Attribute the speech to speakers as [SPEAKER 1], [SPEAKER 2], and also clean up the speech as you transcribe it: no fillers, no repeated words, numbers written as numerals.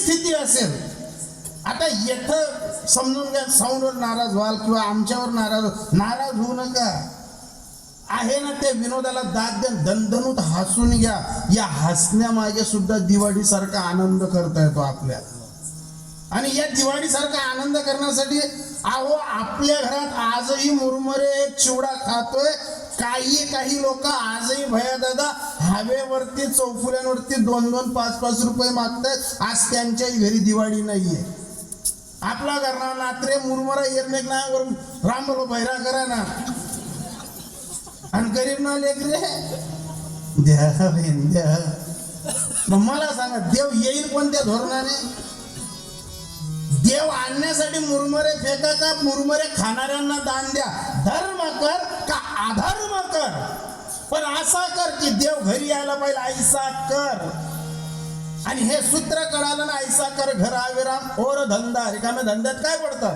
[SPEAKER 1] स्थिती असेल, आता येथं समजून घ्या, साऊंडवर नाराज व्हाल किंवा आमच्यावर नाराज होऊ नका. आहे ना ते विनोदाला दाद द्या, दणदणूत हसून घ्या. या हसण्यामागे सुद्धा दिवाळी सारखा आनंद करता येतो आपल्याला. आणि या दिवाळी सारखा आनंद करण्यासाठी अहो आपल्या घरात आजही मुरमुरे चिवडा खातोय. काही लोक आजही भया दादा हवेवरती चौफुल्यांवरती 2-2, 5-5 रुपये मागतात. आज त्यांच्याही घरी दिवाळी नाहीये. आपला घरना नात्रे मुरमुरा येरनेक ना राम बोलो भैरा करा ना, आणि गरीब ना लेकरे द्या बहीण द्या. मग मला सांगा देव येईल कोणत्या धोरणाने? देव आणण्यासाठी मुरमुरे फेका का मुरमुरे खाणाऱ्यांना दान द्या? धर्म कर का अधर्म कर, पण असा कर की देव घरी यायला पाहिजे. ऐसा कर. आणि हे सूत्र कळालं ना, ऐसा कर घर आविराम और धंदा. रिकाम्या धंद्यात काय पडतं?